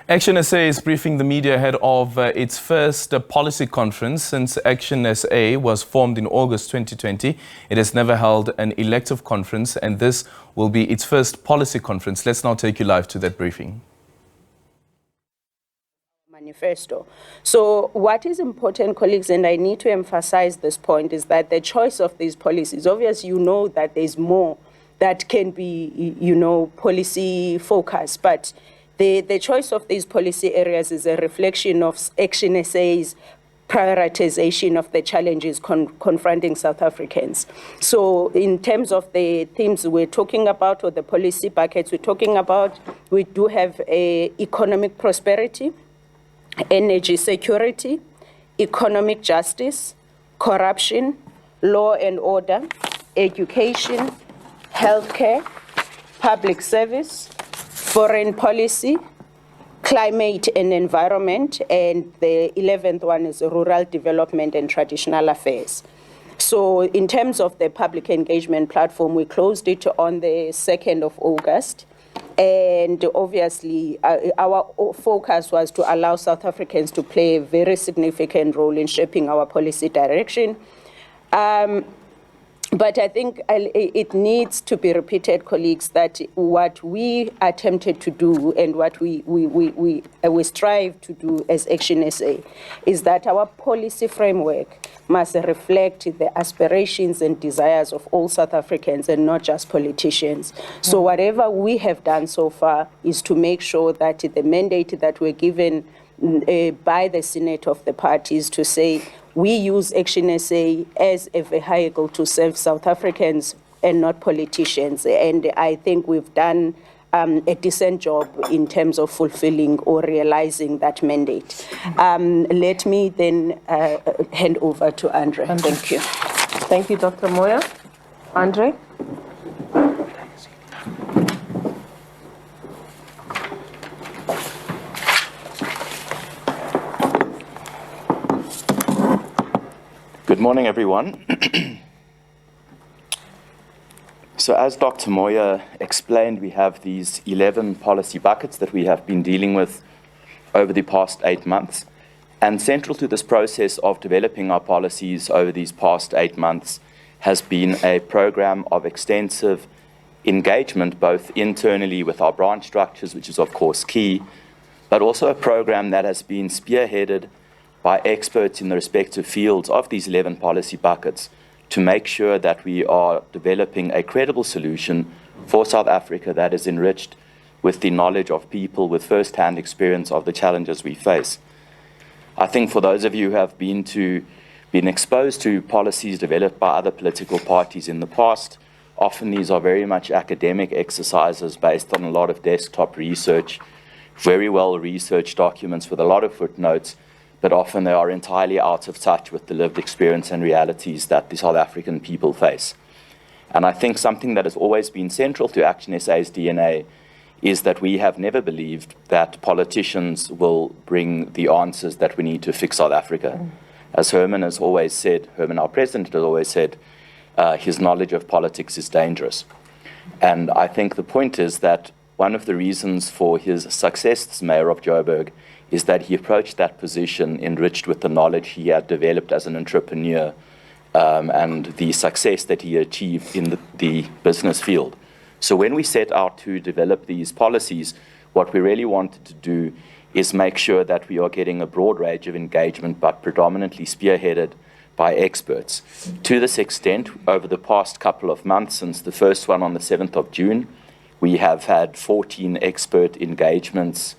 ActionSA is briefing the media ahead of its first policy conference since ActionSA was formed in August 2020. It has never held an elective conference, and this will be its first policy conference. Let's now take you live to that briefing. Manifesto. So what is important, colleagues, and I need to emphasize this point, is that the choice of these policies, obviously you know that there's more that can be, policy focused, but the choice of these policy areas is a reflection of ActionSA's prioritization of the challenges confronting South Africans. So in terms of the themes we're talking about, or the policy buckets we're talking about, we do have economic prosperity, energy security, economic justice, corruption, law and order, education, healthcare, public service, foreign policy, climate and environment, and the 11th one is rural development and traditional affairs. So in terms of the public engagement platform, we closed it on the 2nd of August. And obviously, our focus was to allow South Africans to play a very significant role in shaping our policy direction. But I think it needs to be repeated, colleagues, that what we attempted to do and what we strive to do as ActionSA is that our policy framework must reflect the aspirations and desires of all South Africans and not just politicians. So whatever we have done so far is to make sure that the mandate that we're given by the Senate of the parties to say we use ActionSA as a vehicle to serve South Africans and not politicians. And I think we've done a decent job in terms of fulfilling or realizing that mandate. Let me then hand over to Andre. Thank you. Thank you, Dr. Moya. Andre? Good morning, everyone. So as Dr. Moya explained, we have these 11 policy buckets that we have been dealing with over the past 8 months. And central to this process of developing our policies over these past 8 months has been a program of extensive engagement, both internally with our branch structures, which is of course key, but also a program that has been spearheaded by experts in the respective fields of these 11 policy buckets to make sure that we are developing a credible solution for South Africa that is enriched with the knowledge of people with first-hand experience of the challenges we face. I think for those of you who have been exposed to policies developed by other political parties in the past, often these are very much academic exercises based on a lot of desktop research, very well-researched documents with a lot of footnotes, but often they are entirely out of touch with the lived experience and realities that the South African people face. And I think something that has always been central to ActionSA's DNA is that we have never believed that politicians will bring the answers that we need to fix South Africa. As Herman has always said, Herman, our president, has always said, his knowledge of politics is dangerous. And I think the point is that one of the reasons for his success as mayor of Joburg is that he approached that position enriched with the knowledge he had developed as an entrepreneur and the success that he achieved in the business field. So when we set out to develop these policies, what we really wanted to do is make sure that we are getting a broad range of engagement, but predominantly spearheaded by experts. To this extent, over the past couple of months, since the first one on the 7th of June, we have had 14 expert engagements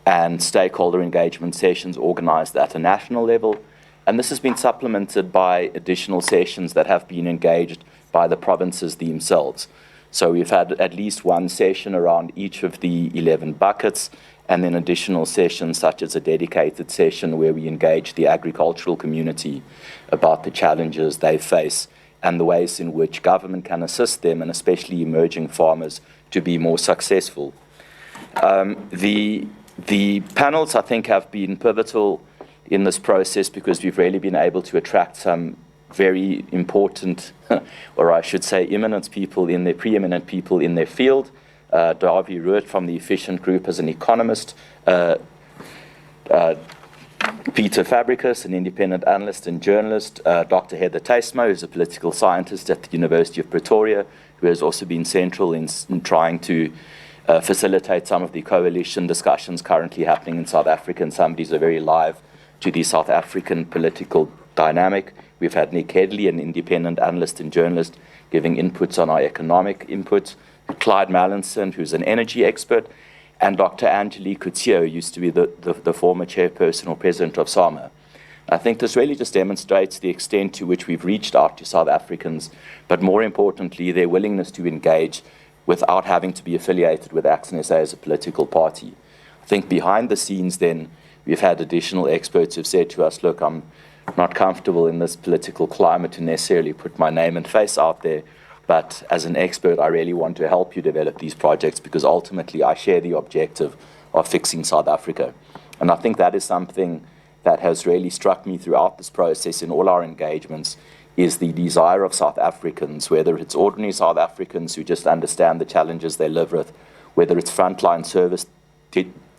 and stakeholder engagement sessions organized at a national level. And this has been supplemented by additional sessions that have been engaged by the provinces themselves. So we've had at least one session around each of the 11 buckets, and then additional sessions such as a dedicated session where we engage the agricultural community about the challenges they face and the ways in which government can assist them, and especially emerging farmers, to be more successful. The panels, I think, have been pivotal in this process because we've really been able to attract some very important, or I should say preeminent people in their field, Davi Ruet from the Efficient Group as an economist, Peter Fabricus, an independent analyst and journalist, Dr. Heather Tasmo, who's a political scientist at the University of Pretoria, who has also been central in trying to facilitate some of the coalition discussions currently happening in South Africa, and somebody who's very live to the South African political dynamic. We've had Nick Headley, an independent analyst and journalist, giving inputs on our economic inputs, Clyde Mallinson, who's an energy expert, and Dr. Angelique Coutier, who used to be the former chairperson or president of SAMA. I think this really just demonstrates the extent to which we've reached out to South Africans, but more importantly, their willingness to engage without having to be affiliated with ActionSA as a political party. I think behind the scenes then, we've had additional experts who've said to us, look, I'm not comfortable in this political climate to necessarily put my name and face out there, but as an expert, I really want to help you develop these projects because ultimately I share the objective of fixing South Africa. And I think that is something that has really struck me throughout this process in all our engagements, is the desire of South Africans, whether it's ordinary South Africans who just understand the challenges they live with, whether it's frontline service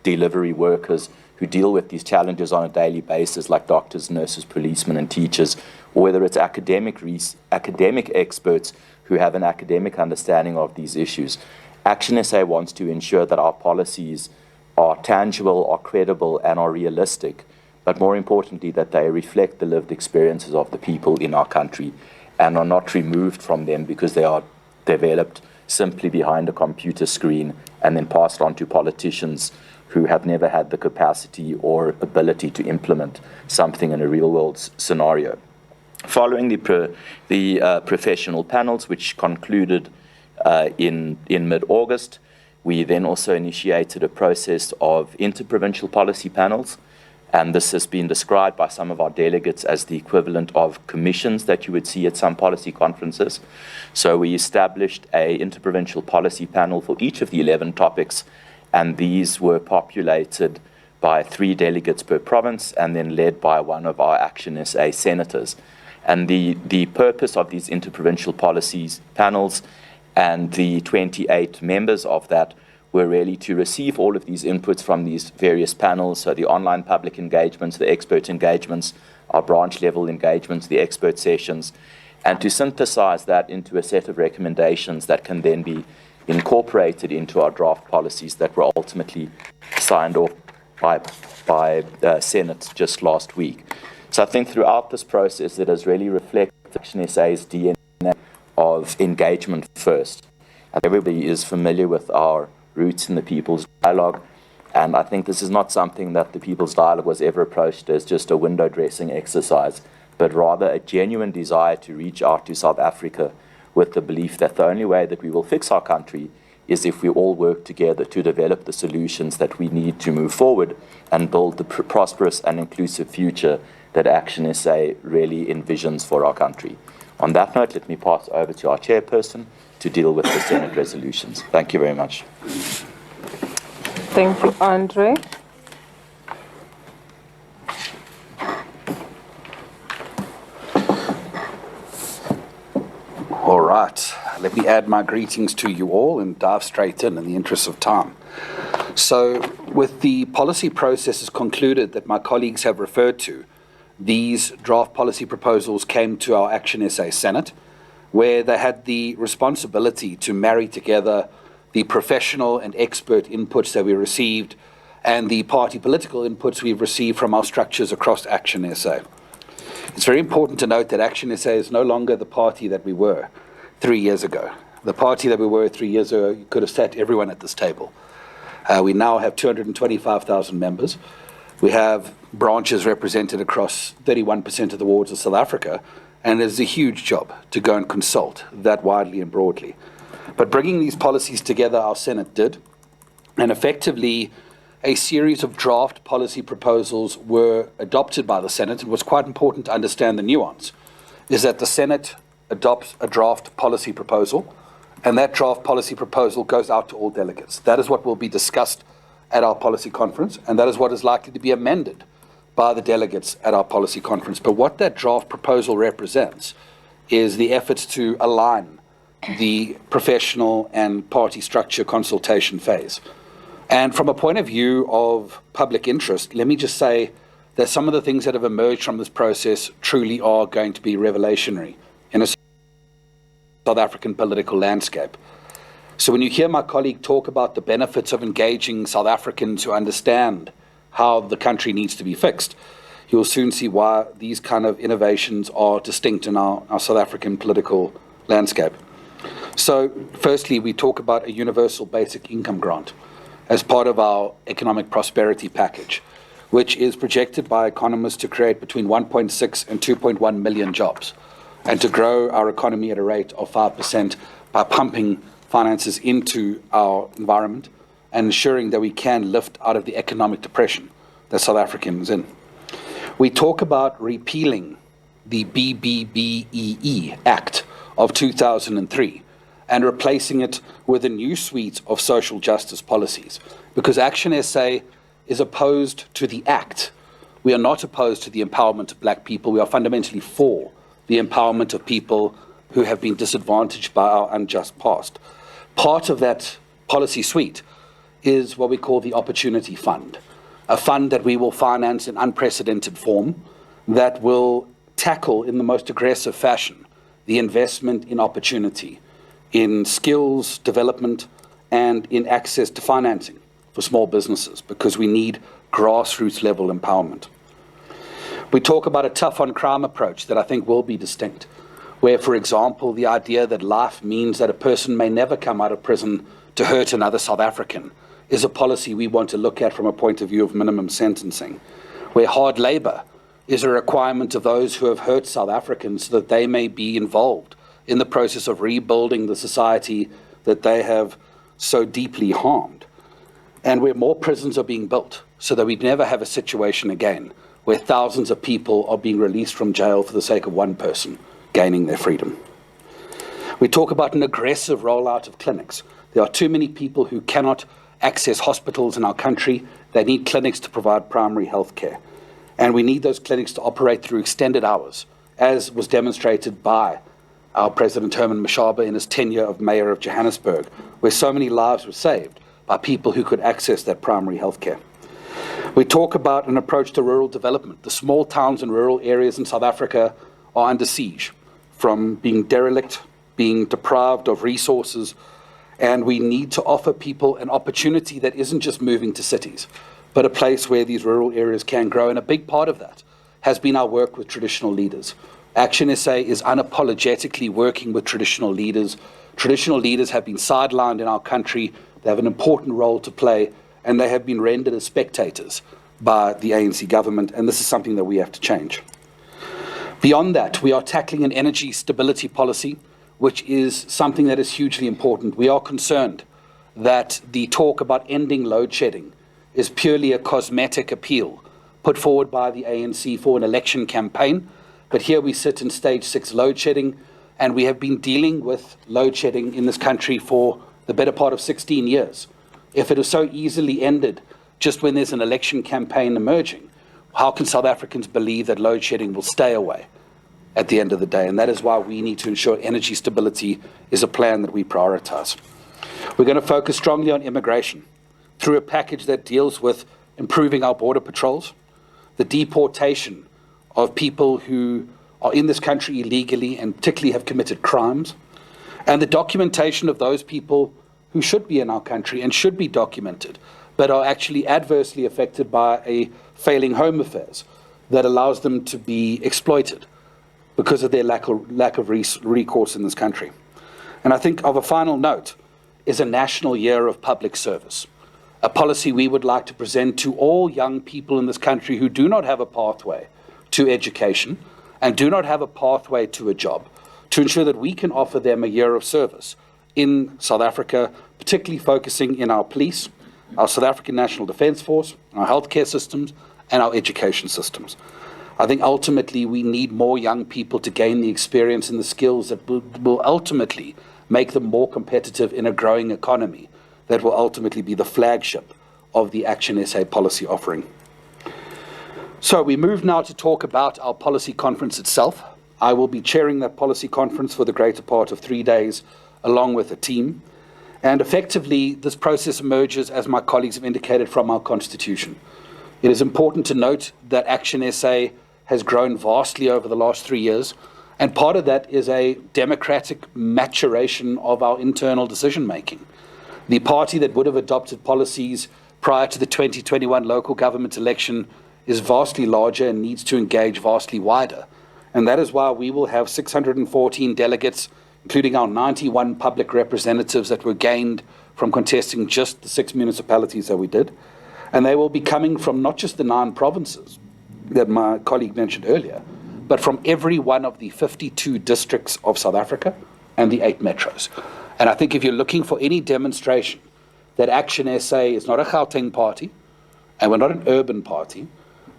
delivery workers who deal with these challenges on a daily basis, like doctors, nurses, policemen, and teachers, or whether it's academic experts who have an academic understanding of these issues. ActionSA wants to ensure that our policies are tangible, are credible, and are realistic, but more importantly, that they reflect the lived experiences of the people in our country and are not removed from them because they are developed simply behind a computer screen and then passed on to politicians who have never had the capacity or ability to implement something in a real-world scenario. Following the professional panels, which concluded in mid-August, we then also initiated a process of interprovincial policy panels, and this has been described by some of our delegates as the equivalent of commissions that you would see at some policy conferences. So we established an interprovincial policy panel for each of the 11 topics, and these were populated by 3 delegates per province and then led by one of our ActionSA senators. And the purpose of these interprovincial policies panels and the 28 members of that were really to receive all of these inputs from these various panels, so the online public engagements, the expert engagements, our branch level engagements, the expert sessions, and to synthesize that into a set of recommendations that can then be incorporated into our draft policies that were ultimately signed off by Senate just last week. So I think throughout this process, it has really reflected ActionSA's DNA of engagement first. Everybody is familiar with our roots in the People's Dialogue, and I think this is not something that the People's Dialogue was ever approached as just a window dressing exercise, but rather a genuine desire to reach out to South Africa with the belief that the only way that we will fix our country is if we all work together to develop the solutions that we need to move forward and build the prosperous and inclusive future that ActionSA really envisions for our country. On that note, let me pass over to our chairperson to deal with the Senate resolutions. Thank you very much. Thank you, Andre. All right, let me add my greetings to you all and dive straight in the interest of time. So, with the policy processes concluded that my colleagues have referred to, these draft policy proposals came to our ActionSA Senate, where they had the responsibility to marry together the professional and expert inputs that we received and the party political inputs we've received from our structures across ActionSA. It's very important to note that ActionSA is no longer the party that we were 3 years ago. The party that we were 3 years ago, you could have sat everyone at this table. We now have 225,000 members. We have branches represented across 31% of the wards of South Africa, and it's a huge job to go and consult that widely and broadly. But bringing these policies together, our Senate did, and effectively a series of draft policy proposals were adopted by the Senate. And what's quite important to understand the nuance is that the Senate adopts a draft policy proposal, and that draft policy proposal goes out to all delegates. That is what will be discussed at our policy conference, and that is what is likely to be amended by the delegates at our policy conference. But what that draft proposal represents is the efforts to align the professional and party structure consultation phase. And from a point of view of public interest, let me just say that some of the things that have emerged from this process truly are going to be revelationary in a South African political landscape. So when you hear my colleague talk about the benefits of engaging South Africans who understand how the country needs to be fixed, you'll soon see why these kind of innovations are distinct in our South African political landscape. So firstly, we talk about a universal basic income grant as part of our economic prosperity package, which is projected by economists to create between 1.6 and 2.1 million jobs, and to grow our economy at a rate of 5% by pumping finances into our environment and ensuring that we can lift out of the economic depression that South Africa is in. We talk about repealing the BBBEE Act of 2003 and replacing it with a new suite of social justice policies, because ActionSA is opposed to the act. We are not opposed to the empowerment of black people. We are fundamentally for the empowerment of people who have been disadvantaged by our unjust past. Part of that policy suite is what we call the Opportunity Fund, a fund that we will finance in unprecedented form that will tackle in the most aggressive fashion the investment in opportunity, in skills development, and in access to financing for small businesses, because we need grassroots level empowerment. We talk about a tough on crime approach that I think will be distinct, where, for example, the idea that life means that a person may never come out of prison to hurt another South African is a policy we want to look at from a point of view of minimum sentencing, where hard labor is a requirement of those who have hurt South Africans so that they may be involved in the process of rebuilding the society that they have so deeply harmed. And where more prisons are being built so that we never have a situation again where thousands of people are being released from jail for the sake of one person gaining their freedom. We talk about an aggressive rollout of clinics. There are too many people who cannot access hospitals in our country. They need clinics to provide primary health care. And we need those clinics to operate through extended hours, as was demonstrated by our President Herman Mashaba in his tenure of Mayor of Johannesburg, where so many lives were saved by people who could access that primary health care. We talk about an approach to rural development. The small towns and rural areas in South Africa are under siege from being derelict, being deprived of resources, and we need to offer people an opportunity that isn't just moving to cities, but a place where these rural areas can grow. And a big part of that has been our work with traditional leaders. ActionSA is unapologetically working with traditional leaders. Traditional leaders have been sidelined in our country. They have an important role to play, and they have been rendered as spectators by the ANC government, and this is something that we have to change. Beyond that, we are tackling an energy stability policy, which is something that is hugely important. We are concerned that the talk about ending load shedding is purely a cosmetic appeal put forward by the ANC for an election campaign. But here we sit in stage 6 load shedding, and we have been dealing with load shedding in this country for the better part of 16 years. If it is so easily ended just when there's an election campaign emerging, how can South Africans believe that load shedding will stay away at the end of the day? And that is why we need to ensure energy stability is a plan that we prioritize. We're going to focus strongly on immigration through a package that deals with improving our border patrols, the deportation of people who are in this country illegally and particularly have committed crimes, and the documentation of those people who should be in our country and should be documented, but are actually adversely affected by a failing home affairs that allows them to be exploited because of their lack of recourse in this country. And I think of a final note is a national year of public service, a policy we would like to present to all young people in this country who do not have a pathway to education and do not have a pathway to a job, to ensure that we can offer them a year of service in South Africa, particularly focusing in our police, our South African National Defence Force, our healthcare systems, and our education systems. I think ultimately we need more young people to gain the experience and the skills that will ultimately make them more competitive in a growing economy that will ultimately be the flagship of the ActionSA policy offering. So we move now to talk about our policy conference itself. I will be chairing that policy conference for the greater part of 3 days along with a team. And effectively, this process emerges, as my colleagues have indicated, from our Constitution. It is important to note that ActionSA has grown vastly over the last 3 years, and part of that is a democratic maturation of our internal decision-making. The party that would have adopted policies prior to the 2021 local government election is vastly larger and needs to engage vastly wider. And that is why we will have 614 delegates, including our 91 public representatives that were gained from contesting just the 6 municipalities that we did. And they will be coming from not just the 9 provinces that my colleague mentioned earlier, but from every one of the 52 districts of South Africa and the 8 metros. And I think if you're looking for any demonstration that ActionSA is not a Gauteng party and we're not an urban party,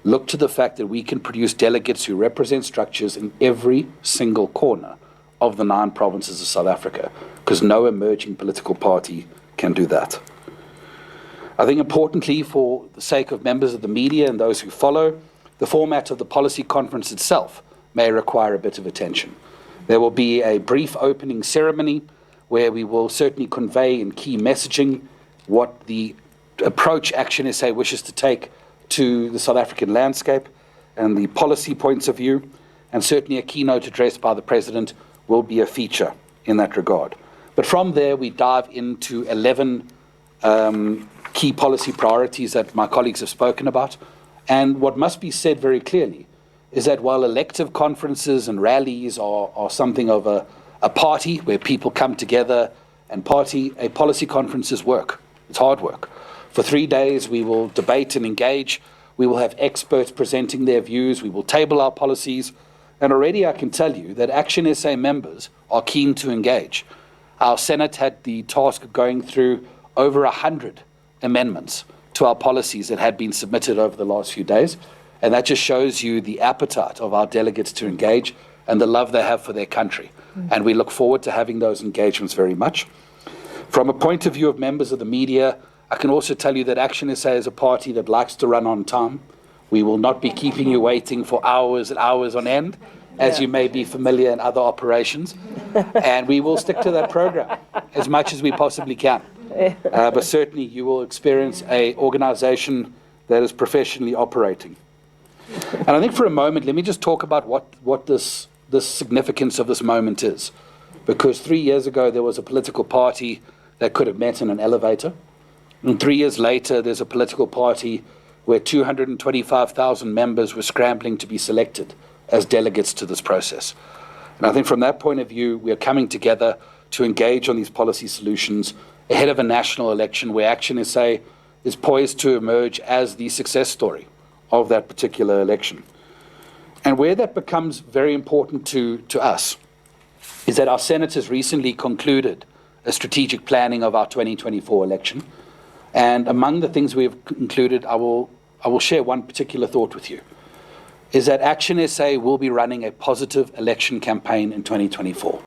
look to the fact that we can produce delegates who represent structures in every single corner of the 9 provinces of South Africa, because no emerging political party can do that. I think importantly, for the sake of members of the media and those who follow, the format of the policy conference itself may require a bit of attention. There will be a brief opening ceremony where we will certainly convey in key messaging what the approach ActionSA wishes to take to the South African landscape and the policy points of view, and certainly a keynote address by the President will be a feature in that regard. But from there, we dive into 11 key policy priorities that my colleagues have spoken about. And what must be said very clearly is that while elective conferences and rallies are something of a party where people come together and party, a policy conference is work. It's hard work. For 3 days, we will debate and engage. We will have experts presenting their views. We will table our policies. And already I can tell you that ActionSA members are keen to engage. Our Senate had the task of going through over 100 amendments to our policies that had been submitted over the last few days. And that just shows you the appetite of our delegates to engage and the love they have for their country. And we look forward to having those engagements very much. From a point of view of members of the media, I can also tell you that ActionSA is a party that likes to run on time. We will not be keeping you waiting for hours and hours on end, as you may be familiar in other operations. And we will stick to that program as much as we possibly can. But certainly you will experience an organization that is professionally operating. And I think for a moment, let me just talk about what this significance of this moment is. Because 3 years ago, there was a political party that could have met in an elevator. And 3 years later, there's a political party where 225,000 members were scrambling to be selected as delegates to this process. And I think from that point of view, we are coming together to engage on these policy solutions ahead of a national election where ActionSA is poised to emerge as the success story of that particular election. And where that becomes very important to us is that our Senate has recently concluded a strategic planning of our 2024 election. And among the things we have included, I will share one particular thought with you, is that ActionSA will be running a positive election campaign in 2024.